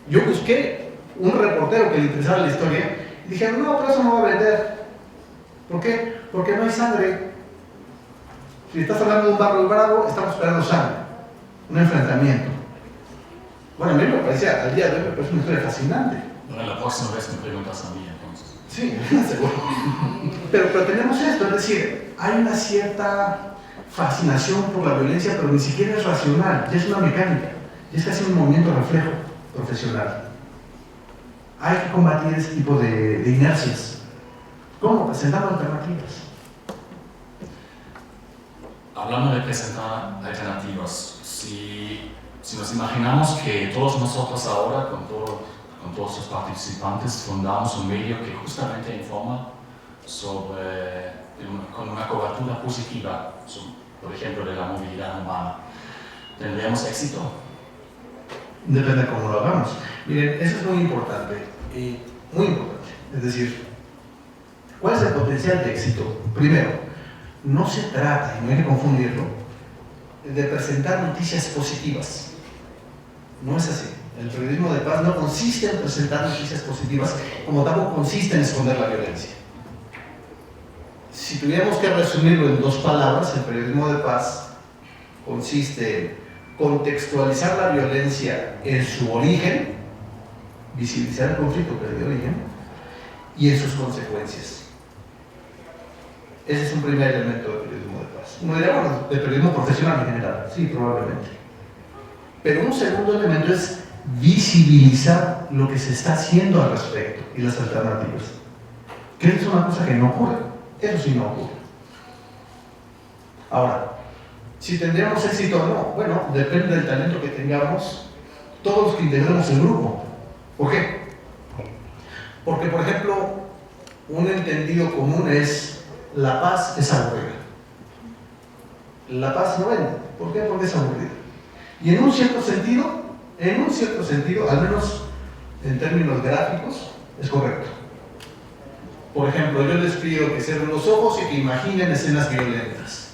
Speaker 2: Yo busqué un reportero que le interesara la historia y dije, no, pero eso no va a vender. ¿Por qué? Porque no hay sangre. Si estás hablando de un barrio bravo, estamos esperando sangre, un enfrentamiento. Bueno, a mí me parecía, al día de hoy me parece una historia fascinante.
Speaker 1: Bueno, la próxima vez me preguntas a mí, entonces.
Speaker 2: Sí, seguro. Pero tenemos esto, es decir, hay una cierta fascinación por la violencia, pero ni siquiera es racional, ya es una mecánica, ya es casi un movimiento reflejo profesional. Hay que combatir ese tipo de inercias. ¿Cómo? Presentando alternativas.
Speaker 1: Hablando de presentar alternativas, si nos imaginamos que todos nosotros ahora, con todos los participantes, fundamos un medio que justamente informa con una cobertura positiva, por ejemplo, de la movilidad urbana, ¿tendríamos éxito?
Speaker 2: Depende de cómo lo hagamos. Miren, eso es muy importante, muy importante. Es decir, ¿cuál es el potencial de éxito? Primero, no se trata, y no hay que confundirlo, de presentar noticias positivas. No es así. El periodismo de paz no consiste en presentar noticias positivas, como tampoco consiste en esconder la violencia. Si tuviéramos que resumirlo en 2 palabras, el periodismo de paz consiste en contextualizar la violencia en su origen, visibilizar el conflicto que es de origen, y en sus consecuencias. Ese es un primer elemento del periodismo de paz. Uno diría, bueno, del periodismo profesional en general, sí, probablemente. Pero un segundo elemento es visibilizar lo que se está haciendo al respecto y las alternativas. Que es una cosa que no ocurre. Eso sí no ocurre. Ahora, si tendríamos éxito o no, bueno, depende del talento que tengamos todos los que integramos el grupo. ¿Por qué? Porque, por ejemplo, un entendido común es la paz es aburrida. La paz no vende. ¿Por qué? Porque es aburrida. Y en un cierto sentido, al menos en términos gráficos, es correcto. Por ejemplo, yo les pido que cierren los ojos y que imaginen escenas violentas.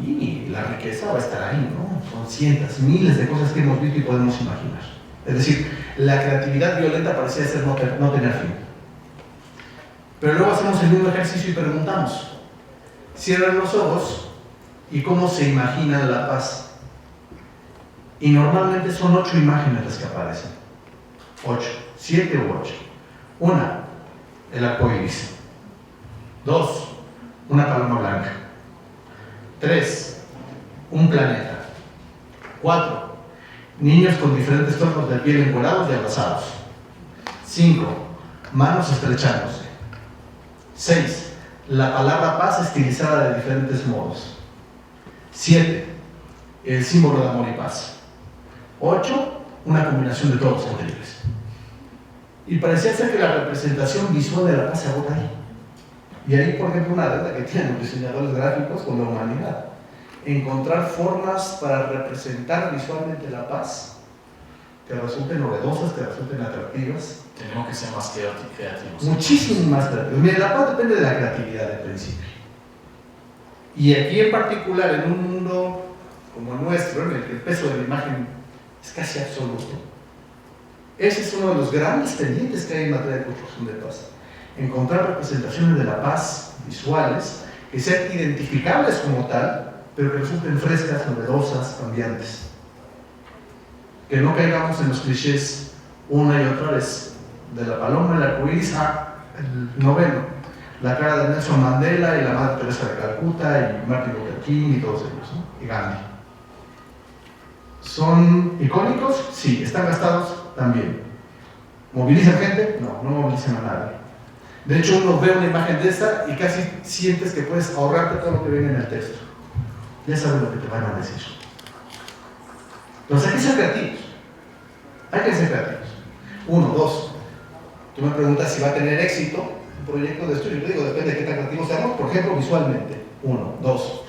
Speaker 2: Y la riqueza va a estar ahí, ¿no? Son cientos, miles de cosas que hemos visto y podemos imaginar. Es decir, la creatividad violenta parecía ser no tener fin. Pero luego hacemos el mismo ejercicio y preguntamos, cierran los ojos y cómo se imagina la paz. Y normalmente son 8 imágenes las que aparecen. 8, 7 u 8. 1, el arco iris. 2, una paloma blanca. 3, un planeta. 4, niños con diferentes tonos de piel encuerados y abrazados. 5, manos estrechándose. 6, la palabra paz estilizada de diferentes modos. 7, el símbolo de amor y paz. 8, una combinación de todos los anteriores. Y parecía ser que la representación visual de la paz se agota ahí. Y ahí, por ejemplo, una deuda que tienen los diseñadores gráficos con la humanidad. Encontrar formas para representar visualmente la paz que resulten novedosas, que resulten atractivas.
Speaker 1: Tenemos que ser más creativos.
Speaker 2: Muchísimo más creativos. Mira, la paz depende de la creatividad del principio. Y aquí en particular, en un mundo como el nuestro, en el que el peso de la imagen es casi absoluto, Ese es uno de los grandes pendientes que hay en materia de construcción de paz. Encontrar representaciones de la paz visuales que sean identificables como tal, pero que resulten frescas, novedosas, cambiantes. Que no caigamos en los clichés una y otra vez de la paloma, el arcoíris, el noveno, la cara de Nelson Mandela y la Madre Teresa de Calcuta y Martin Luther King y todos ellos, ¿no? Y Gandhi. ¿Son icónicos? Sí. ¿Están gastados? También. ¿Movilizan gente? No, no movilizan a nadie. De hecho, uno ve una imagen de esta y casi sientes que puedes ahorrarte todo lo que viene en el texto. Ya sabes lo que te van a decir. Entonces hay que ser creativos. Hay que ser creativos. Uno, dos. Tú me preguntas si va a tener éxito un proyecto de estudio. Yo digo, depende de qué tan creativos seamos. Por ejemplo, visualmente. Uno, dos.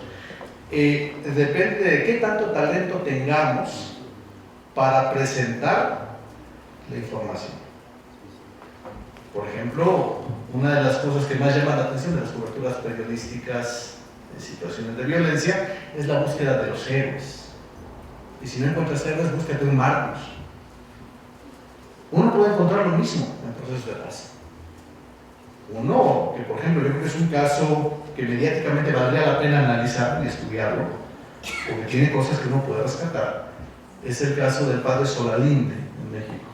Speaker 2: Depende de qué tanto talento tengamos para presentar la información. Por ejemplo, una de las cosas que más llama la atención de las coberturas periodísticas en situaciones de violencia es la búsqueda de los héroes. Y si no encuentras héroes, búscate un Marcos. Uno puede encontrar lo mismo en procesos de paz. Uno, que por ejemplo yo creo que es un caso que mediáticamente valdría la pena analizar y estudiarlo, porque tiene cosas que uno puede rescatar, es el caso del padre Solalinde en México.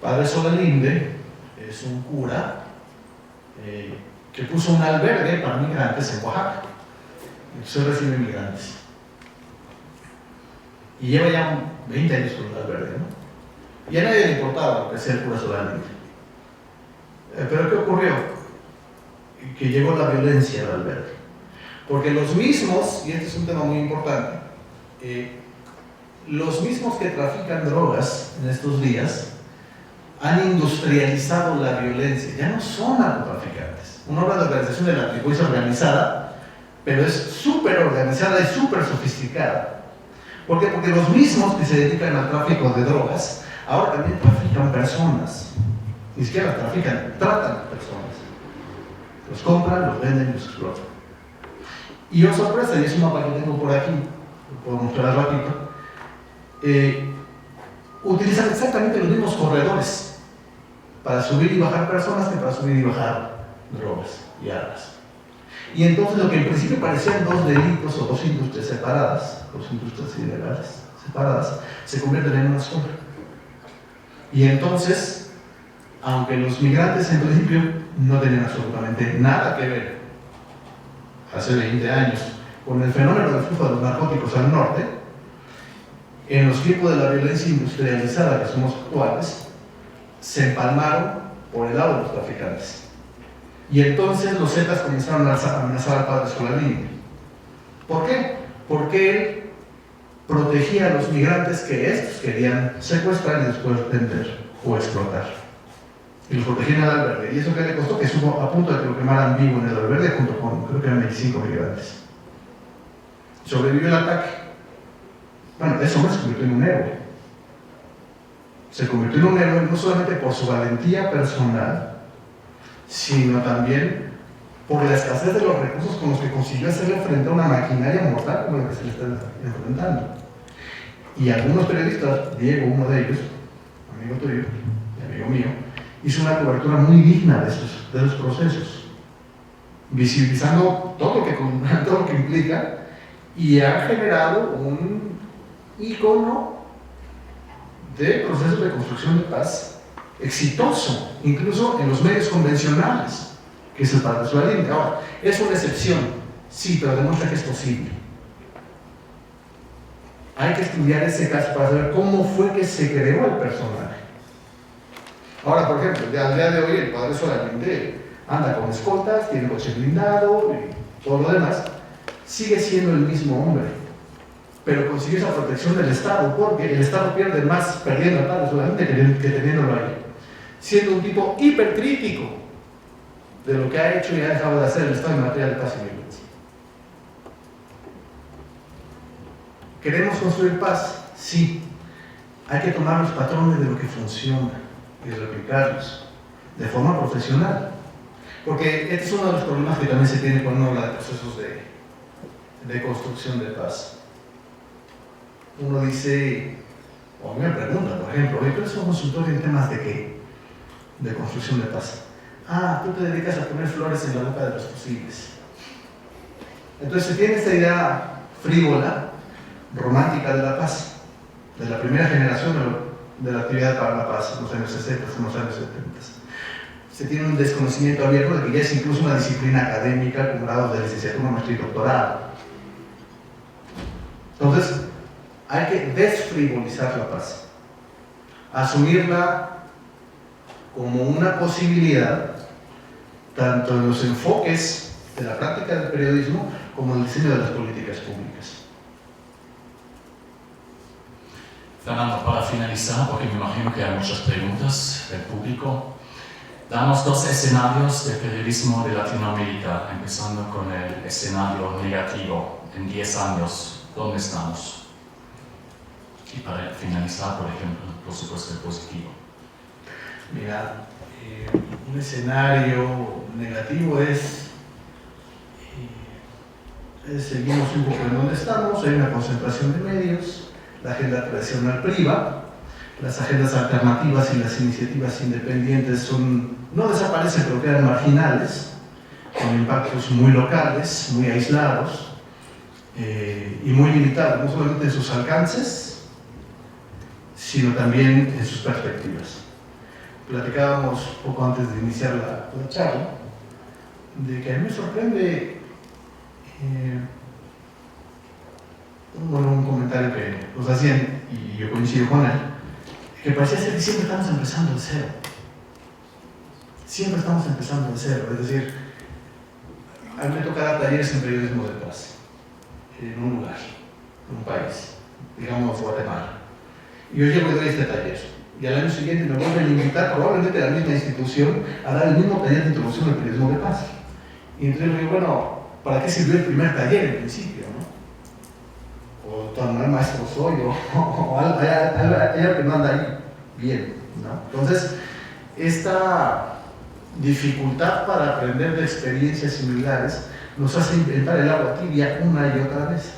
Speaker 2: Padre Solalinde es un cura que puso un albergue para migrantes en Oaxaca. Entonces recibe migrantes. Y lleva ya 20 años con el albergue, ¿no? Y a nadie le importaba lo que sea el cura Solalinde. Pero ¿qué ocurrió? Que llegó la violencia al albergue. Porque los mismos, y este es un tema muy importante, los mismos que trafican drogas en estos días han industrializado la violencia. Ya no son narcotraficantes. Uno habla de organización de la delincuencia organizada, pero es súper organizada y súper sofisticada. ¿Por qué? Porque los mismos que se dedican al tráfico de drogas ahora también trafican personas. Ni siquiera las trafican, tratan a personas. Los compran, los venden y los explotan. Y oh sorpresa, y es un mapa que tengo por aquí, lo puedo mostrar ratito, utilizan exactamente los mismos corredores para subir y bajar personas que para subir y bajar drogas y armas. Y entonces lo que en principio parecían dos delitos o dos industrias separadas, dos industrias ilegales separadas, se convierten en una sola. Y entonces, aunque los migrantes en principio no tenían absolutamente nada que ver hace 20 años con el fenómeno del flujo de los narcóticos al norte, en los tiempos de la violencia industrializada que somos actuales, se empalmaron por el lado de los traficantes. Y entonces los Zetas comenzaron a amenazar al padre Solalinde. ¿Por qué? Porque él protegía a los migrantes que estos querían secuestrar y después vender o explotar. Y los protegían al albergue. ¿Y eso qué le costó? Que estuvo a punto de que lo quemaran vivo en el albergue junto con, creo que eran 25 migrantes. Sobrevivió el ataque. Bueno, ese hombre se convirtió en un héroe. Se convirtió en un héroe no solamente por su valentía personal, sino también por la escasez de los recursos con los que consiguió hacerle frente a una maquinaria mortal como la que se le está enfrentando. Y algunos periodistas, Diego, uno de ellos, amigo tuyo y amigo mío, hizo una cobertura muy digna de esos procesos, visibilizando todo lo que implica, y ha generado un ícono de procesos de construcción de paz exitoso, incluso en los medios convencionales, que es el padre Solalinde. Ahora, es una excepción, sí, pero demuestra que es posible. Hay que estudiar ese caso para saber cómo fue que se creó el personaje. Ahora, por ejemplo, al día de hoy el padre Solalinde anda con escoltas, tiene coche blindado y todo lo demás. Sigue siendo el mismo hombre, pero consiguió esa protección del Estado, porque el Estado pierde más perdiendo al padre Solalinde que teniéndolo ahí. Siendo un tipo hipercrítico de lo que ha hecho y ha dejado de hacer el Estado en materia de paz y violencia. ¿Queremos construir paz? Sí. Hay que tomar los patrones de lo que funciona y replicarlos de forma profesional. Porque este es uno de los problemas que también se tiene cuando uno habla de procesos de construcción de paz. Uno dice, O a mí me preguntan, por ejemplo, oye, ¿tú eres un consultor en temas de qué? De construcción de paz. Ah, tú te dedicas a poner flores en la boca de los fusiles. Entonces se tiene esta idea frívola, romántica de la paz, de la primera generación de la actividad para la paz, en los años 60, en los años 70. Se tiene un desconocimiento abierto de que ya es incluso una disciplina académica con grados de licenciatura, maestría y doctorado. Entonces, hay que desfrivolizar la paz, asumirla como una posibilidad, tanto en los enfoques de la práctica del periodismo como en el diseño de las políticas públicas.
Speaker 1: Fernando, para finalizar, porque me imagino que hay muchas preguntas del público, damos dos escenarios de periodismo de Latinoamérica, empezando con el escenario negativo. En 10 años, ¿dónde estamos? Y para finalizar, por ejemplo, por supuesto, el positivo.
Speaker 2: Mira, un escenario negativo seguimos un poco en donde estamos, hay una concentración de medios, la agenda tradicional priva, las agendas alternativas y las iniciativas independientes no desaparecen, pero quedan marginales, con impactos muy locales, muy aislados y muy limitados, no solamente en sus alcances, sino también en sus perspectivas. Platicábamos poco antes de iniciar la charla, de que a mí me sorprende un comentario que nos hacían, y yo coincido con él, que parecía ser que siempre estamos empezando de cero. Siempre estamos empezando de cero, es decir, a mí me toca dar talleres en periodismo de paz, en un lugar, en un país, digamos Guatemala. Y yo llego y doy este taller. Y al año siguiente me vuelven a invitar, probablemente a la misma institución, a dar el mismo taller de introducción al periodismo de paz. Y entonces digo, bueno, ¿para qué sirvió el primer taller en principio, no? O tan mal maestro soy, o algo que no anda ahí bien, ¿no? Entonces, esta dificultad para aprender de experiencias similares nos hace inventar el agua tibia una y otra vez,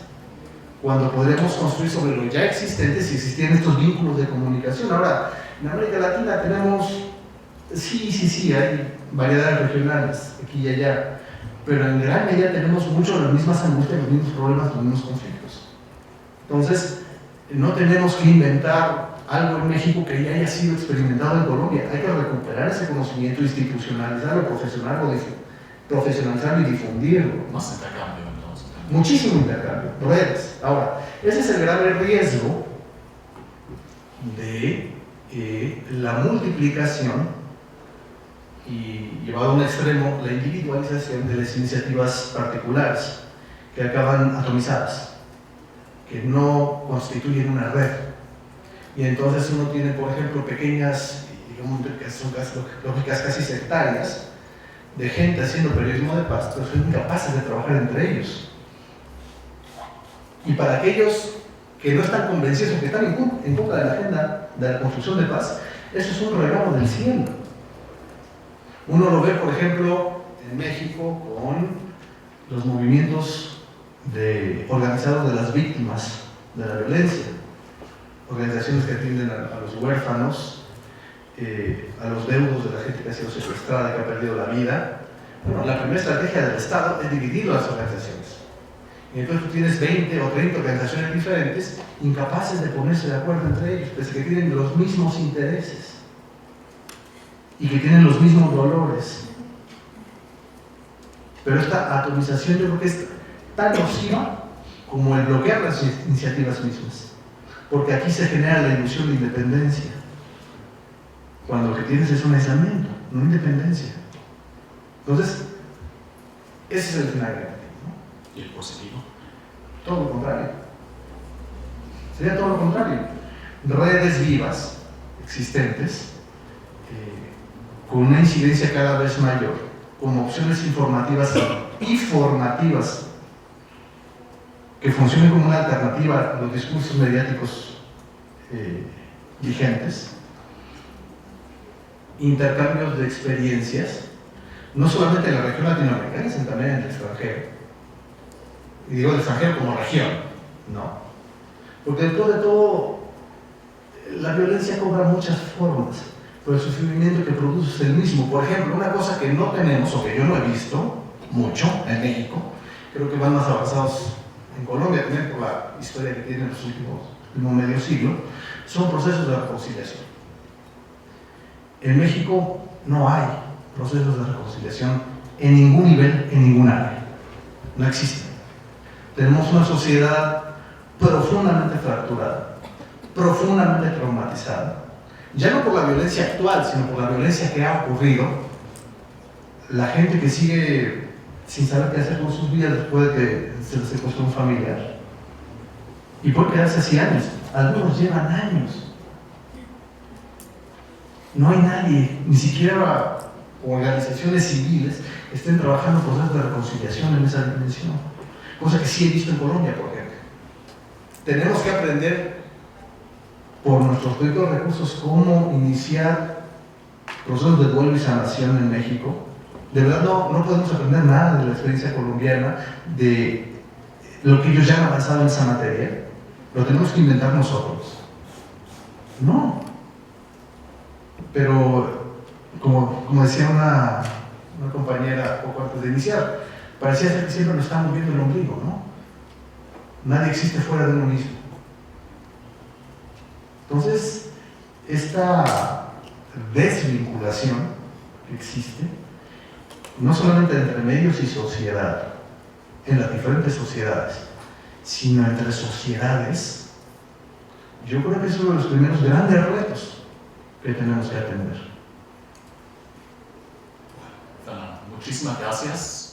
Speaker 2: cuando podremos construir sobre lo ya existente si existían estos vínculos de comunicación. Ahora, en América Latina tenemos, sí, hay variedades regionales, aquí y allá, pero en gran medida tenemos mucho las mismas angustias, los mismos problemas, los mismos conflictos. Entonces, no tenemos que inventar algo en México que ya haya sido experimentado en Colombia. Hay que recuperar ese conocimiento, institucionalizarlo, profesionalizarlo y difundirlo.
Speaker 1: Más intercambio, entonces.
Speaker 2: Muchísimo intercambio, redes. Ahora, ese es el grave riesgo de la multiplicación y, llevado a un extremo, la individualización de las iniciativas particulares que acaban atomizadas, que no constituyen una red. Y entonces uno tiene, por ejemplo, pequeñas, digamos que son lógicas casi sectarias, de gente haciendo periodismo de paz, pero son incapaces de trabajar entre ellos. Y para aquellos que no están convencidos, que están en contra de la agenda de la construcción de paz, eso es un regalo del cielo. Uno lo ve, por ejemplo, en México con los movimientos organizados de las víctimas de la violencia, organizaciones que atienden a los huérfanos, a los deudos de la gente que ha sido secuestrada, que ha perdido la vida. Bueno, la primera estrategia del Estado es dividir las organizaciones. Y entonces tú tienes 20 o 30 organizaciones diferentes, incapaces de ponerse de acuerdo entre ellos, pese que tienen los mismos intereses y que tienen los mismos dolores. Pero esta atomización yo creo que es tan nociva como el bloquear las iniciativas mismas, porque aquí se genera la ilusión de independencia, cuando lo que tienes es un aislamiento, no independencia. Entonces, ese es el final negativo, ¿no?
Speaker 1: ¿Y el positivo?
Speaker 2: Todo lo contrario. Sería todo lo contrario. Redes vivas, existentes, con una incidencia cada vez mayor, con opciones informativas y formativas que funcionen como una alternativa a los discursos mediáticos vigentes, intercambios de experiencias, no solamente en la región latinoamericana, sino también en el extranjero. Y digo el extranjero como región, ¿no? Porque después de todo, la violencia cobra muchas formas, pero el sufrimiento que produce es el mismo. Por ejemplo, una cosa que no tenemos, o que yo no he visto mucho en México, creo que van más avanzados en Colombia también por la historia que tienen los últimos medio siglo, son procesos de reconciliación. En México no hay procesos de reconciliación en ningún nivel, en ningún área. No existen. Tenemos una sociedad profundamente fracturada, profundamente traumatizada, ya no por la violencia actual, sino por la violencia que ha ocurrido. La gente que sigue sin saber qué hacer con sus vidas después de que se les secuestró un familiar. Y puede quedarse así años, algunos llevan años. No hay nadie, ni siquiera organizaciones civiles, que estén trabajando en procesos de reconciliación en esa dimensión. Cosa que sí he visto en Colombia, por ejemplo. Tenemos que aprender por nuestros propios recursos cómo iniciar procesos de duelo y sanación en México. De verdad no podemos aprender nada de la experiencia colombiana, de lo que ellos ya han avanzado en esa materia. Lo tenemos que inventar nosotros. No. Pero, como decía una compañera poco antes de iniciar, parecía ser que siempre nos estamos viendo el ombligo, ¿no? Nadie existe fuera de uno mismo. Entonces, esta desvinculación que existe, no solamente entre medios y sociedad, en las diferentes sociedades, sino entre sociedades, yo creo que es uno de los primeros grandes retos que tenemos que atender.
Speaker 1: Muchísimas gracias.